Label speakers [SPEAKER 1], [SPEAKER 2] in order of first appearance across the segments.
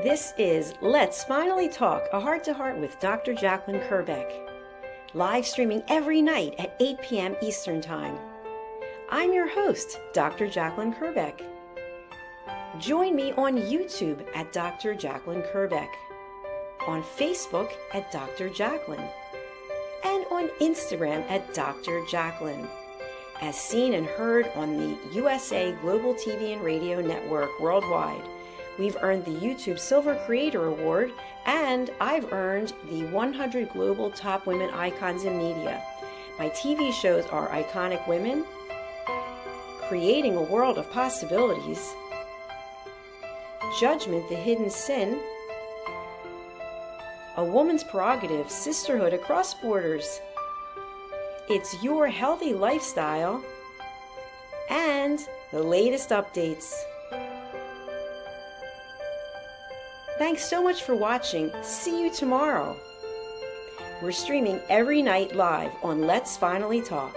[SPEAKER 1] This is Let's Finally Talk, a heart-to-heart with Dr. Jacalyn Kerbeck, live streaming every night at 8 p.m. Eastern Time. I'm your host, Dr. Jacalyn Kerbeck. Join me on YouTube at Dr. Jacalyn Kerbeck, on Facebook at Dr. Jacalyn, and on Instagram at Dr. Jacalyn, as seen and heard on the USA Global TV and Radio Network worldwide. We've earned the YouTube Silver Creator Award, and I've earned the 100 Global Top Women Icons in Media. My TV shows are Iconic Women, Creating a World of Possibilities, Judgment, the Hidden Sin, A Woman's Prerogative, Sisterhood Across Borders, It's Your Healthy Lifestyle, and the latest updates. Thanks so much for watching. See you tomorrow. We're streaming every night live on Let's Finally Talk.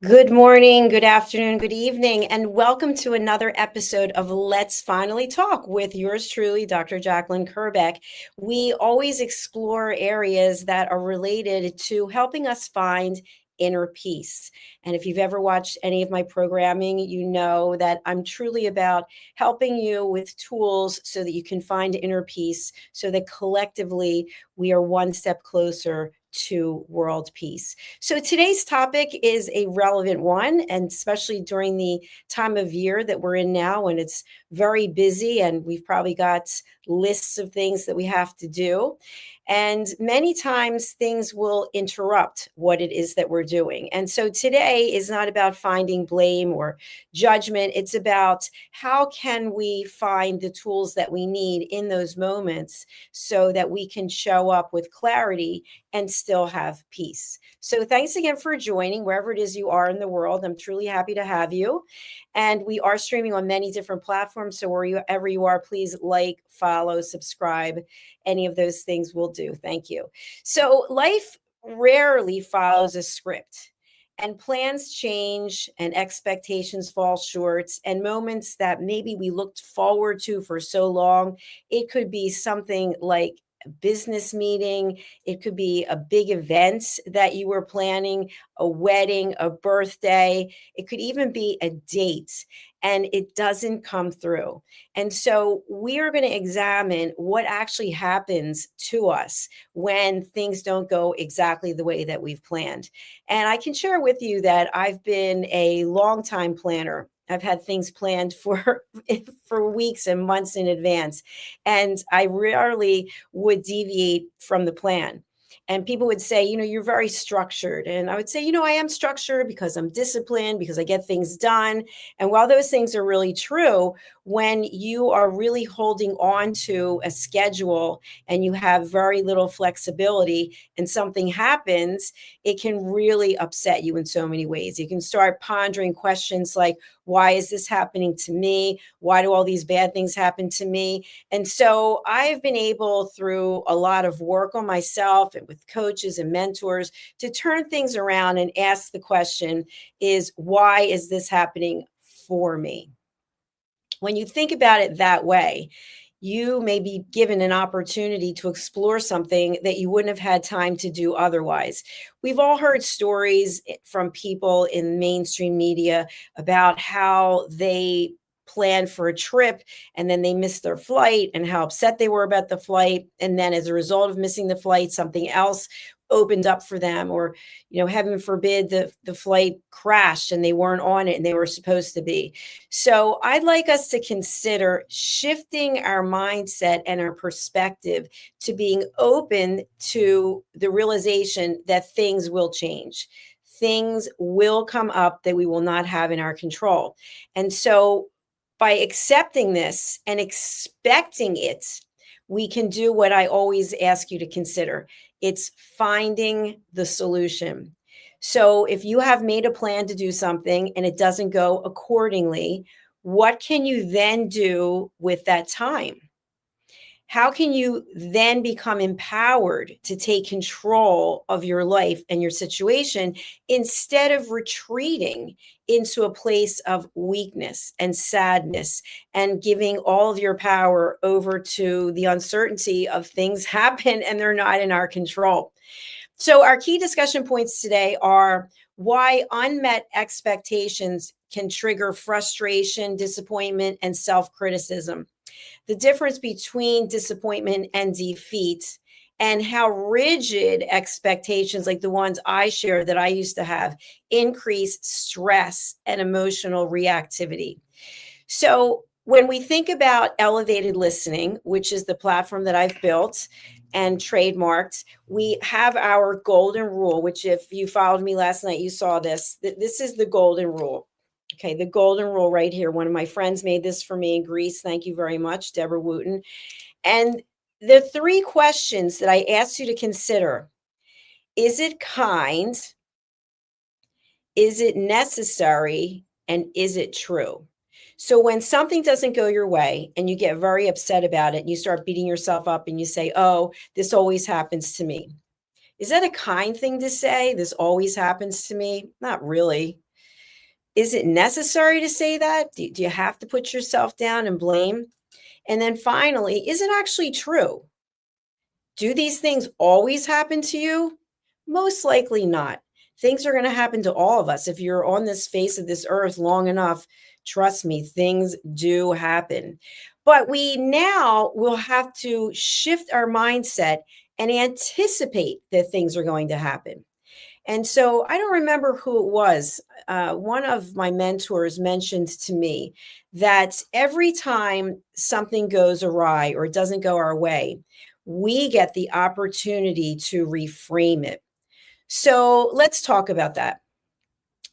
[SPEAKER 1] Good morning, good afternoon, good evening, and welcome to another episode of Let's Finally Talk with yours truly, Dr. Jacalyn Kerbeck. We always explore areas that are related to helping us find inner peace. And if you've ever watched any of my programming, you know that I'm truly about helping you with tools so that you can find inner peace, so that collectively we are one step closer to world peace. So today's topic is a relevant one, and especially during the time of year that we're in now when it's very busy and we've probably got lists of things that we have to do. And many times things will interrupt what it is that we're doing. And so today is not about finding blame or judgment. It's about how can we find the tools that we need in those moments so that we can show up with clarity and still have peace. So thanks again for joining wherever it is you are in the world. I'm truly happy to have you. And we are streaming on many different platforms. So wherever you are, please like, follow, subscribe. Any of those things will do. Thank you. So life rarely follows a script, and plans change and expectations fall short, and moments that maybe we looked forward to for so long. It could be something like a business meeting. It could be a big event that you were planning, a wedding, a birthday. It could even be a date, and it doesn't come through. And so we are going to examine what actually happens to us when things don't go exactly the way that we've planned. And I can share with you that I've been a longtime planner. I've had things planned for weeks and months in advance, and I rarely would deviate from the plan. And people would say, you're very structured. And I would say, I am structured because I'm disciplined, because I get things done. And while those things are really true, when you are really holding on to a schedule and you have very little flexibility and something happens, it can really upset you in so many ways. You can start pondering questions like, why is this happening to me? Why do all these bad things happen to me? And so I've been able, through a lot of work on myself and with coaches and mentors, to turn things around and ask the question is, why is this happening for me? When you think about it that way, you may be given an opportunity to explore something that you wouldn't have had time to do otherwise. We've all heard stories from people in mainstream media about how they planned for a trip and then they missed their flight and how upset they were about the flight. And then as a result of missing the flight, something else opened up for them, or, heaven forbid, the flight crashed and they weren't on it and they were supposed to be. So I'd like us to consider shifting our mindset and our perspective to being open to the realization that things will change. Things will come up that we will not have in our control. And so by accepting this and expecting it, we can do what I always ask you to consider. It's finding the solution. So if you have made a plan to do something and it doesn't go accordingly, what can you then do with that time? How can you then become empowered to take control of your life and your situation instead of retreating into a place of weakness and sadness and giving all of your power over to the uncertainty of things happen and they're not in our control? So, our key discussion points today are why unmet expectations can trigger frustration, disappointment, and self criticism, the difference between disappointment and defeat, and how rigid expectations, like the ones I shared that I used to have, increase stress and emotional reactivity. So, when we think about elevated listening, which is the platform that I've built and trademarked, we have our golden rule, which, if you followed me last night, you saw this. This is the golden rule. Okay, the golden rule right here. One of my friends made this for me in Greece. Thank you very much, Deborah Wooten. And the three questions that I asked you to consider: is it kind? Is it necessary? And is it true? So when something doesn't go your way and you get very upset about it and you start beating yourself up and you say, "Oh, this always happens to me." Is that a kind thing to say? This always happens to me? Not really. Is it necessary to say that? Do you have to put yourself down and blame? And then finally, is it actually true? Do these things always happen to you? Most likely not. Things are going to happen to all of us. If you're on this face of this earth long enough, trust me, things do happen. But we now will have to shift our mindset and anticipate that things are going to happen. And so I don't remember who it was. One of my mentors mentioned to me that every time something goes awry or it doesn't go our way, we get the opportunity to reframe it. So let's talk about that.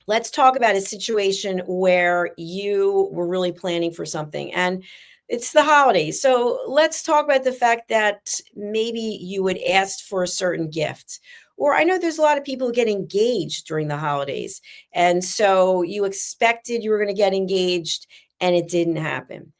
[SPEAKER 1] Let's talk about a situation where you were really planning for something and it's the holidays. So let's talk about the fact that maybe you had asked for a certain gift. Or I know there's a lot of people who get engaged during the holidays. And so you expected you were going to get engaged and it didn't happen.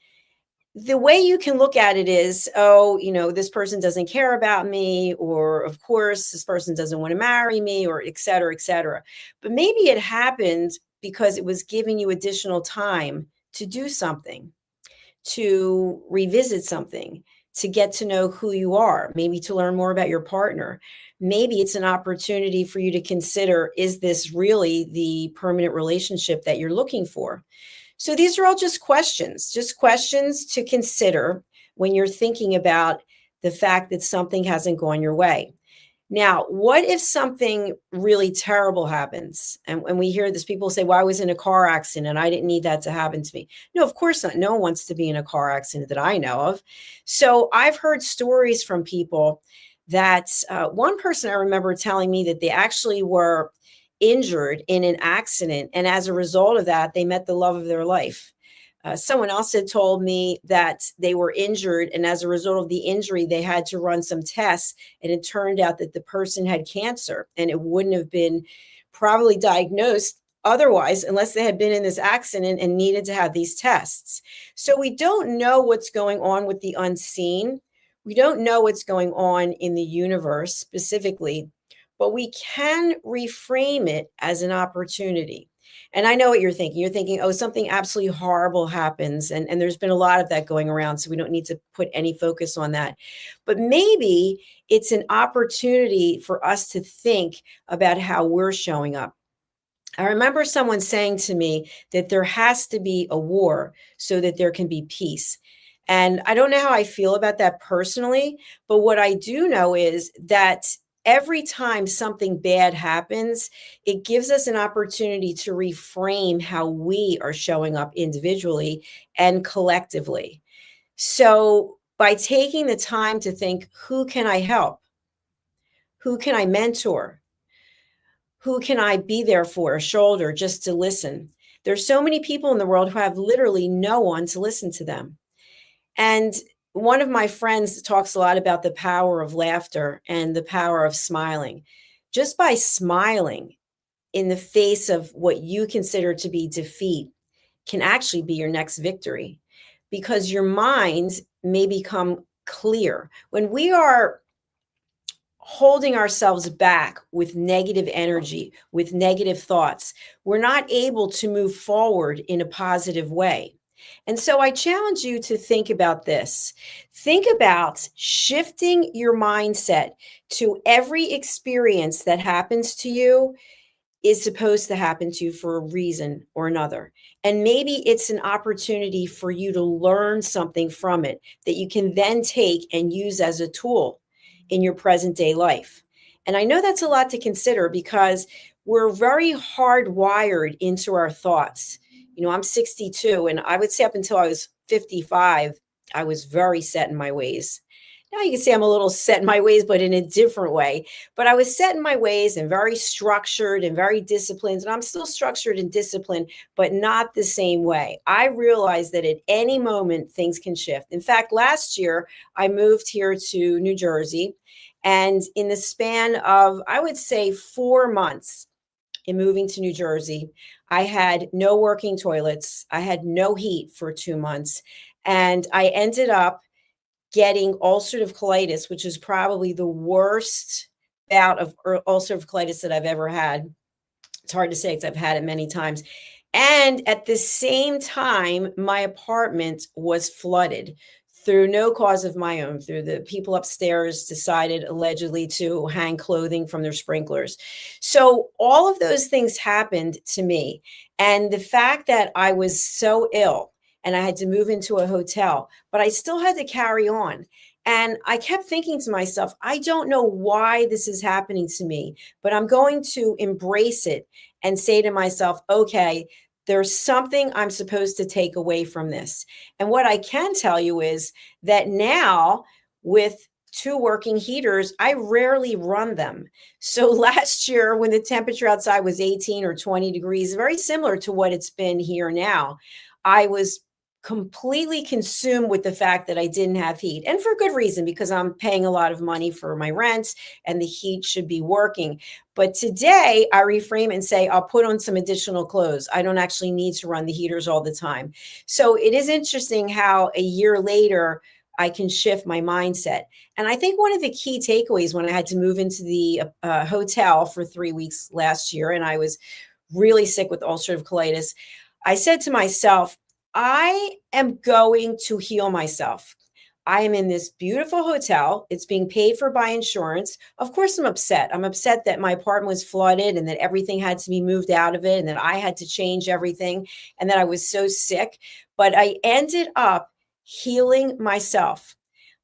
[SPEAKER 1] The way you can look at it is, oh, this person doesn't care about me, or of course, this person doesn't want to marry me, or et cetera, et cetera. But maybe it happened because it was giving you additional time to do something, to revisit something, to get to know who you are, maybe to learn more about your partner. Maybe it's an opportunity for you to consider, is this really the permanent relationship that you're looking for? So these are all just questions to consider when you're thinking about the fact that something hasn't gone your way. Now, what if something really terrible happens? And we hear this, people say, well, I was in a car accident and I didn't need that to happen to me. No, of course not. No one wants to be in a car accident that I know of. So I've heard stories from people that one person I remember telling me that they actually were injured in an accident. And as a result of that, they met the love of their life. Someone else had told me that they were injured, and as a result of the injury, they had to run some tests, and it turned out that the person had cancer, and it wouldn't have been probably diagnosed otherwise unless they had been in this accident and needed to have these tests. So we don't know what's going on with the unseen. We don't know what's going on in the universe specifically, but we can reframe it as an opportunity. And I know what you're thinking. You're thinking, oh, something absolutely horrible happens. And there's been a lot of that going around. So we don't need to put any focus on that. But maybe it's an opportunity for us to think about how we're showing up. I remember someone saying to me that there has to be a war so that there can be peace. And I don't know how I feel about that personally, but what I do know is that every time something bad happens, it gives us an opportunity to reframe how we are showing up individually and collectively. So by taking the time to think, who can I help? Who can I mentor? Who can I be there for, a shoulder just to listen? There's so many people in the world who have literally no one to listen to them. And one of my friends talks a lot about the power of laughter and the power of smiling. Just by smiling in the face of what you consider to be defeat can actually be your next victory, because your mind may become clear, when we are holding ourselves back with negative energy, with negative thoughts, we're not able to move forward in a positive way. And so I challenge you to think about this. Think about shifting your mindset to every experience that happens to you is supposed to happen to you for a reason or another. And maybe it's an opportunity for you to learn something from it that you can then take and use as a tool in your present day life. And I know that's a lot to consider because we're very hardwired into our thoughts. You know, I'm 62, and I would say up until I was 55, I was very set in my ways. Now you can say I'm a little set in my ways, but in a different way. But I was set in my ways and very structured and very disciplined. And I'm still structured and disciplined, but not the same way. I realized that at any moment things can shift. In fact, last year I moved here to New Jersey. And in the span of, I would say, 4 months in moving to New Jersey, I had no working toilets. I had no heat for 2 months. And I ended up getting ulcerative colitis, which is probably the worst bout of ulcerative colitis that I've ever had. It's hard to say because I've had it many times. And at the same time, my apartment was flooded through no cause of my own, through the people upstairs decided allegedly to hang clothing from their sprinklers. So all of those things happened to me. And the fact that I was so ill and I had to move into a hotel, but I still had to carry on. And I kept thinking to myself, I don't know why this is happening to me, but I'm going to embrace it and say to myself, okay, there's something I'm supposed to take away from this. And what I can tell you is that now, with two working heaters, I rarely run them. So last year, when the temperature outside was 18 or 20 degrees, very similar to what it's been here now, I was completely consumed with the fact that I didn't have heat, and for good reason, because I'm paying a lot of money for my rent and the heat should be working. But today I reframe and say, I'll put on some additional clothes. I don't actually need to run the heaters all the time. So it is interesting how a year later, I can shift my mindset. And I think one of the key takeaways when I had to move into the hotel for 3 weeks last year, and I was really sick with ulcerative colitis, I said to myself, I am going to heal myself. I am in this beautiful hotel. It's being paid for by insurance. Of course, I'm upset. I'm upset that my apartment was flooded and that everything had to be moved out of it and that I had to change everything and that I was so sick. But I ended up healing myself.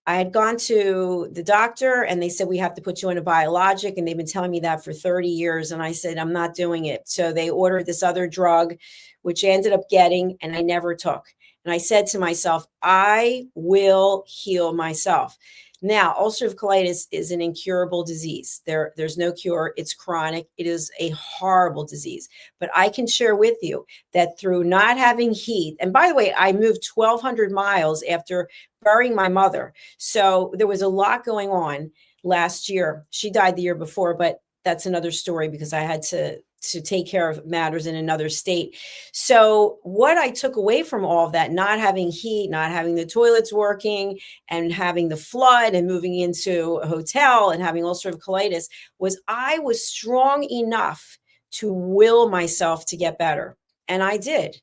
[SPEAKER 1] I had gone to the doctor and they said, we have to put you on a biologic. And they've been telling me that for 30 years. And I said, I'm not doing it. So they ordered this other drug, which I ended up getting and I never took. And I said to myself, I will heal myself. Now, ulcerative colitis is an incurable disease. There's no cure. It's chronic. It is a horrible disease. But I can share with you that through not having heat, and by the way, I moved 1,200 miles after burying my mother. So there was a lot going on last year. She died the year before, but that's another story because I had to take care of matters in another state. So what I took away from all of that, not having heat, not having the toilets working and having the flood and moving into a hotel and having ulcerative colitis, was I was strong enough to will myself to get better. And I did.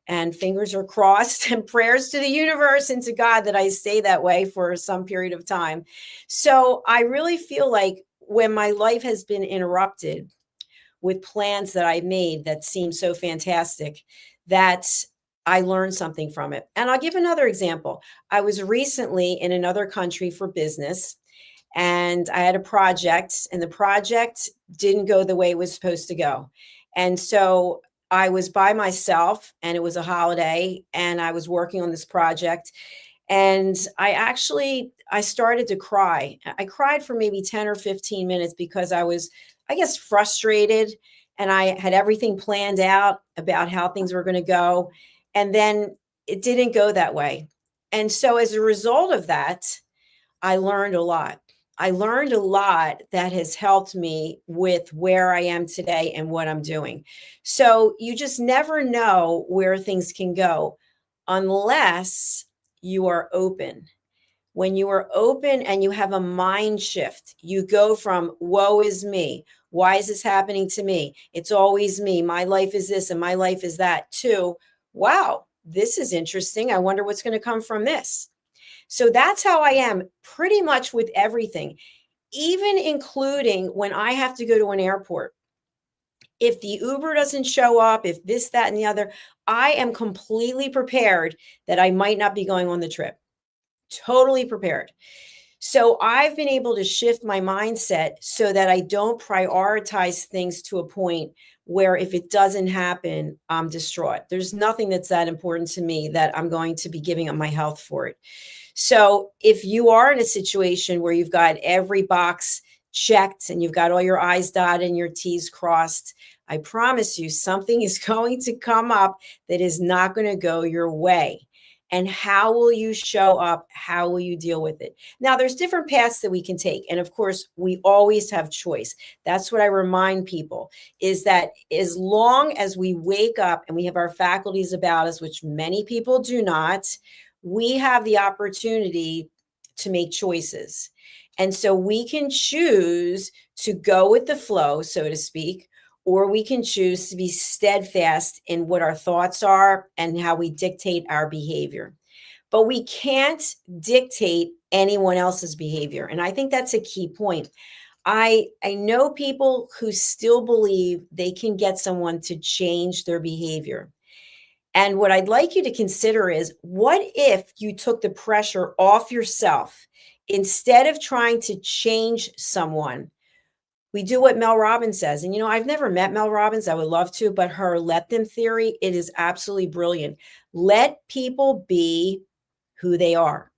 [SPEAKER 1] And fingers are crossed and prayers to the universe and to God that I stay that way for some period of time. So I really feel like when my life has been interrupted with plans that I made that seemed so fantastic, that I learned something from it. And I'll give another example. I was recently in another country for business and I had a project and the project didn't go the way it was supposed to go. And so I was by myself and it was a holiday and I was working on this project and I started to cry. I cried for maybe 10 or 15 minutes because I was, I guess, frustrated and I had everything planned out about how things were going to go. And then it didn't go that way. And so as a result of that, I learned a lot. I learned a lot that has helped me with where I am today and what I'm doing. So you just never know where things can go unless you are open. When you are open and you have a mind shift, you go from woe is me. Why is this happening to me? It's always me. My life is this and my life is that, to wow, this is interesting. I wonder what's going to come from this. So that's how I am pretty much with everything, even including when I have to go to an airport. If the Uber doesn't show up, if this, that, and the other, I am completely prepared that I might not be going on the trip. Totally prepared. So I've been able to shift my mindset so that I don't prioritize things to a point where if it doesn't happen, I'm distraught. There's nothing that's that important to me that I'm going to be giving up my health for it. So if you are in a situation where you've got every box checked and you've got all your I's dotted and your T's crossed, I promise you something is going to come up that is not going to go your way. And how will you show up? How will you deal with it? Now, there's different paths that we can take. And of course, we always have choice. That's what I remind people, is that as long as we wake up and we have our faculties about us, which many people do not, we have the opportunity to make choices. And so we can choose to go with the flow, so to speak, or we can choose to be steadfast in what our thoughts are and how we dictate our behavior. But we can't dictate anyone else's behavior. And I think that's a key point. I know people who still believe they can get someone to change their behavior. And what I'd like you to consider is, what if you took the pressure off yourself instead of trying to change someone? We do what Mel Robbins says. And, I've never met Mel Robbins. I would love to, but her let them theory, it is absolutely brilliant. Let people be who they are.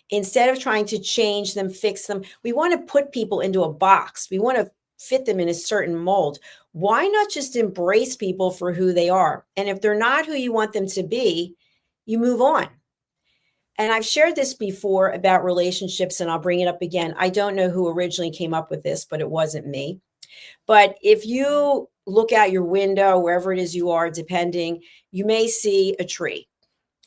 [SPEAKER 1] Instead of trying to change them, fix them, we want to put people into a box. We want to fit them in a certain mold. Why not just embrace people for who they are? And if they're not who you want them to be, you move on. And I've shared this before about relationships, and I'll bring it up again. I don't know who originally came up with this, but it wasn't me. But if you look out your window, wherever it is you are, depending, you may see a tree.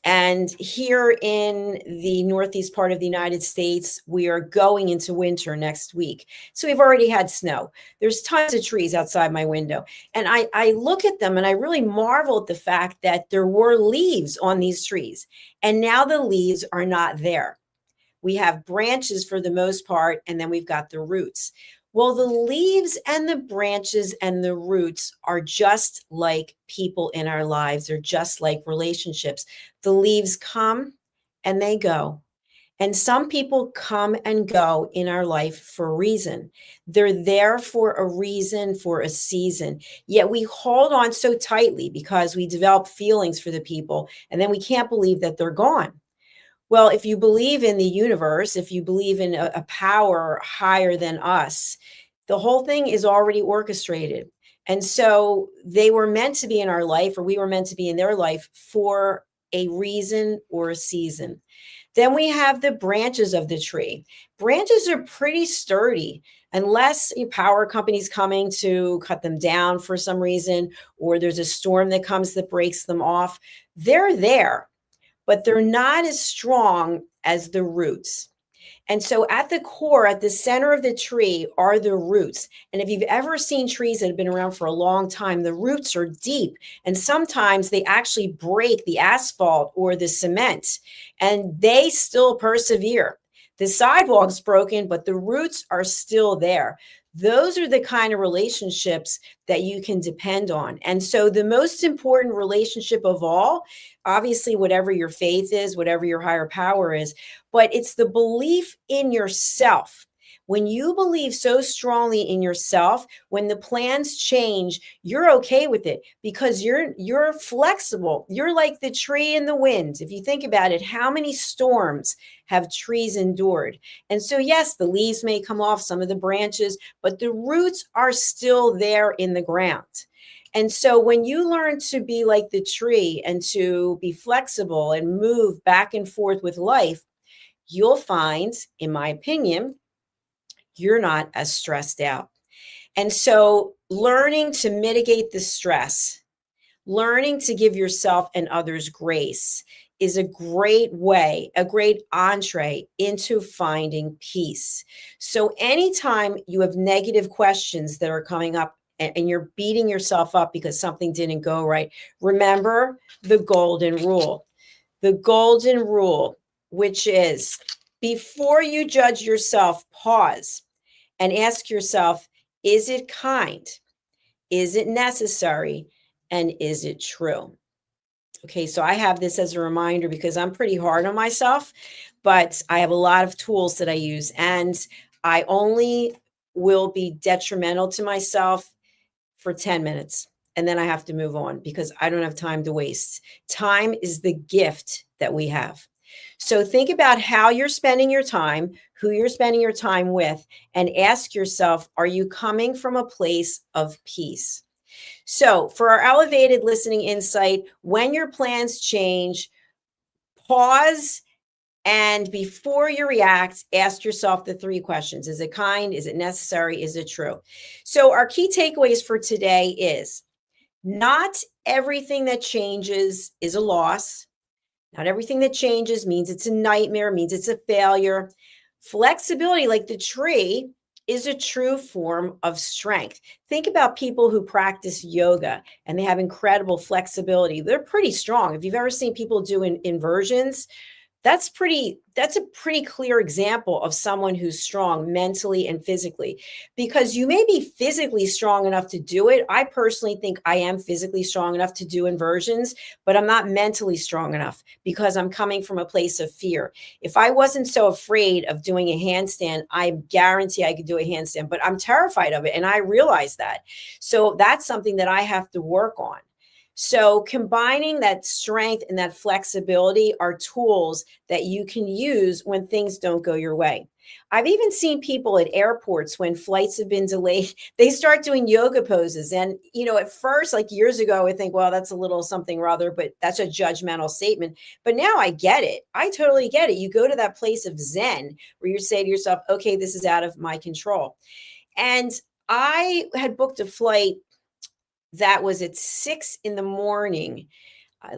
[SPEAKER 1] And here in the northeast part of the United States, we are going into winter next week. So we've already had snow. There's tons of trees outside my window. And I look at them and I really marvel at the fact that there were leaves on these trees. And now the leaves are not there. We have branches for the most part, and then we've got the roots. Well, the leaves and the branches and the roots are just like people in our lives. They're just like relationships. The leaves come and they go. And some people come and go in our life for a reason. They're there for a reason, for a season. Yet we hold on so tightly because we develop feelings for the people, and then we can't believe that they're gone. Well, if you believe in the universe, if you believe in a power higher than us, the whole thing is already orchestrated. And so they were meant to be in our life, or we were meant to be in their life for a reason or a season. Then we have the branches of the tree. Branches are pretty sturdy unless power companies coming to cut them down for some reason, or there's a storm that comes that breaks them off. They're there, but they're not as strong as the roots. And so at the core, at the center of the tree are the roots. And if you've ever seen trees that have been around for a long time, the roots are deep. And sometimes they actually break the asphalt or the cement, and they still persevere. The sidewalk's broken, but the roots are still there. Those are the kind of relationships that you can depend on. And so the most important relationship of all, obviously, whatever your faith is, whatever your higher power is, but it's the belief in yourself. When you believe so strongly in yourself, when the plans change, you're okay with it because you're flexible. You're like the tree in the wind. If you think about it, how many storms have trees endured? And so, yes, the leaves may come off, some of the branches, but the roots are still there in the ground. And so when you learn to be like the tree and to be flexible and move back and forth with life, you'll find, in my opinion, you're not as stressed out. And so learning to mitigate the stress, learning to give yourself and others grace is a great way, a great entree into finding peace. So anytime you have negative questions that are coming up and you're beating yourself up because something didn't go right, remember the golden rule. The golden rule, which is before you judge yourself, pause and ask yourself, is it kind? Is it necessary? And is it true? Okay, so I have this as a reminder because I'm pretty hard on myself, but I have a lot of tools that I use, and I only will be detrimental to myself for 10 minutes. And then I have to move on because I don't have time to waste. Time is the gift that we have. So think about how you're spending your time, who you're spending your time with, and ask yourself, are you coming from a place of peace? So, for our elevated listening insight, when your plans change, pause and before you react, ask yourself the three questions. Is it kind? Is it necessary? Is it true? So, our key takeaways for today is not everything that changes is a loss. Not everything that changes means it's a nightmare, means it's a failure. Flexibility, like the tree, is a true form of strength. Think about people who practice yoga and they have incredible flexibility. They're pretty strong. If you've ever seen people do inversions, that's a pretty clear example of someone who's strong mentally and physically, because you may be physically strong enough to do it. I personally think I am physically strong enough to do inversions, but I'm not mentally strong enough because I'm coming from a place of fear. If I wasn't so afraid of doing a handstand, I guarantee I could do a handstand, but I'm terrified of it and I realize that. So that's something that I have to work on. So, combining that strength and that flexibility are tools that you can use when things don't go your way. I've even seen people at airports when flights have been delayed, they start doing yoga poses. And, at first, like years ago, I think, well, that's a little something or other, but that's a judgmental statement. But now I get it. I totally get it. You go to that place of Zen where you say to yourself, okay, this is out of my control. And I had booked a flight that was at 6 in the morning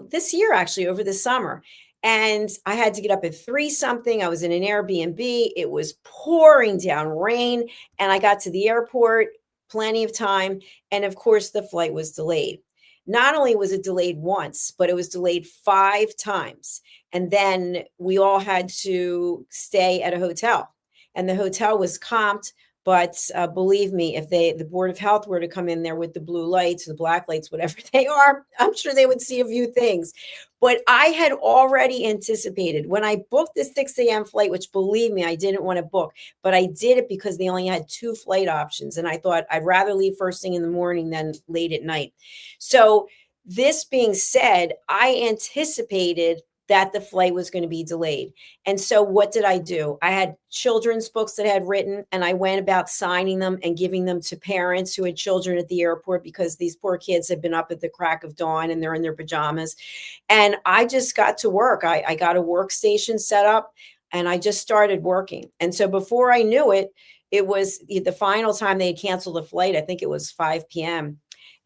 [SPEAKER 1] this year, actually, over the summer. And I had to get up at 3 something. I was in an Airbnb. It was pouring down rain. And I got to the airport, plenty of time. And of course, the flight was delayed. Not only was it delayed once, but it was delayed 5 times. And then we all had to stay at a hotel. And the hotel was comped. But believe me, if the Board of Health were to come in there with the blue lights, the black lights, whatever they are, I'm sure they would see a few things. But I had already anticipated when I booked the 6 a.m. flight, which believe me, I didn't want to book, but I did it because they only had 2 flight options. And I thought I'd rather leave first thing in the morning than late at night. So this being said, I anticipated that the flight was going to be delayed. And so what did I do? I had children's books that I had written, and I went about signing them and giving them to parents who had children at the airport because these poor kids had been up at the crack of dawn and they're in their pajamas. And I just got to work. I got a workstation set up and I just started working. And so before I knew it, it was the final time they had canceled the flight. I think it was 5 p.m.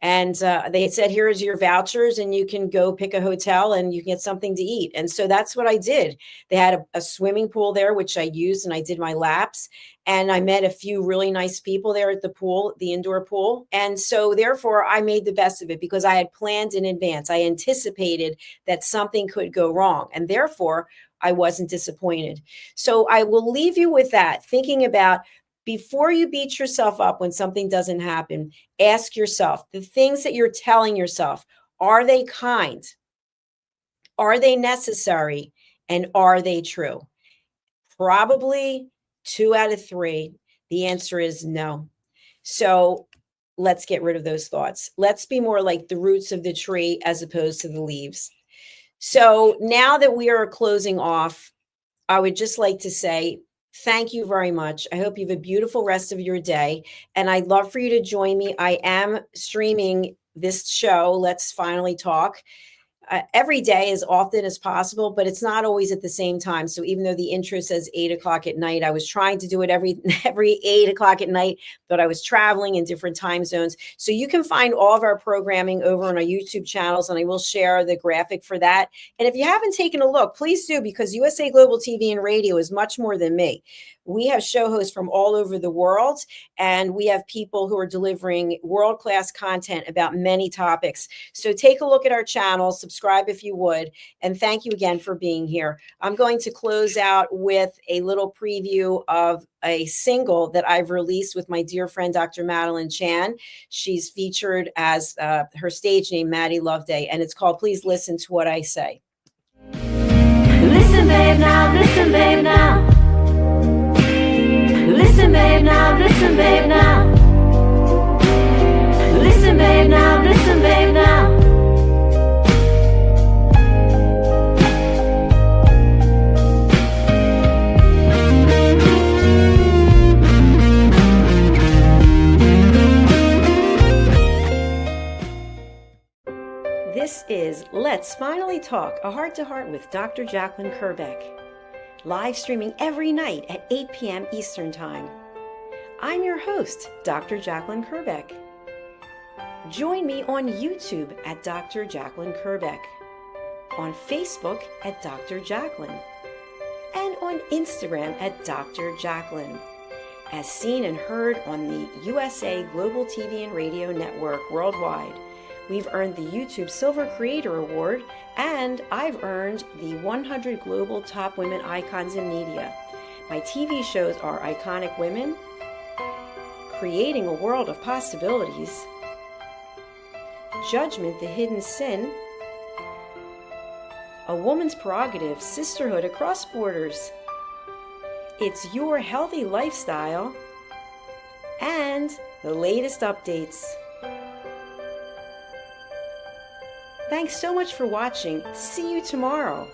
[SPEAKER 1] And they had said, here's your vouchers and you can go pick a hotel and you can get something to eat. And so that's what I did. They had a swimming pool there, which I used, and I did my laps. And I met a few really nice people there at the pool, the indoor pool. And so therefore I made the best of it because I had planned in advance. I anticipated that something could go wrong. And therefore I wasn't disappointed. So I will leave you with that, thinking about before you beat yourself up when something doesn't happen, ask yourself the things that you're telling yourself, are they kind? Are they necessary? And are they true? Probably 2 out of 3. The answer is no. So let's get rid of those thoughts. Let's be more like the roots of the tree as opposed to the leaves. So now that we are closing off, I would just like to say, thank you very much. I hope you have a beautiful rest of your day. And I'd love for you to join me. I am streaming this show, Let's Finally Talk, every day as often as possible, but it's not always at the same time. So even though the intro says 8 o'clock at night, I was trying to do it every 8 o'clock at night, but I was traveling in different time zones. So you can find all of our programming over on our YouTube channels, and I will share the graphic for that. And if you haven't taken a look, please do, because USA Global TV and Radio is much more than me. We have show hosts from all over the world, and we have people who are delivering world-class content about many topics. So take a look at our channel, subscribe if you would, and thank you again for being here. I'm going to close out with a little preview of a single that I've released with my dear friend, Dr. Madeline Chan. She's featured as her stage name, Maddie Loveday, and it's called Please Listen to What I Say.
[SPEAKER 2] Listen, babe, now, listen, babe, now. Listen, babe, now, listen, babe, now. Listen, babe, now, listen, babe, now.
[SPEAKER 1] This is Let's Finally Talk, a heart-to-heart with Dr. Jacalyn Kerbeck. Live streaming every night at 8 p.m. Eastern Time. I'm your host, Dr. Jacalyn Kerbeck. Join me on YouTube at Dr. Jacalyn Kerbeck, on Facebook at Dr. Jacalyn, and on Instagram at Dr. Jacalyn, as seen and heard on the USA Global TV and Radio Network worldwide. We've earned the YouTube Silver Creator Award, and I've earned the 100 Global Top Women Icons in Media. My TV shows are Iconic Women, Creating a World of Possibilities, Judgment, the Hidden Sin, A Woman's Prerogative, Sisterhood Across Borders, It's Your Healthy Lifestyle, and the latest updates. Thanks so much for watching. See you tomorrow.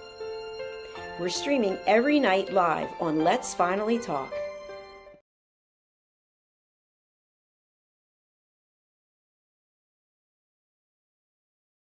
[SPEAKER 1] We're streaming every night live on Let's Finally Talk.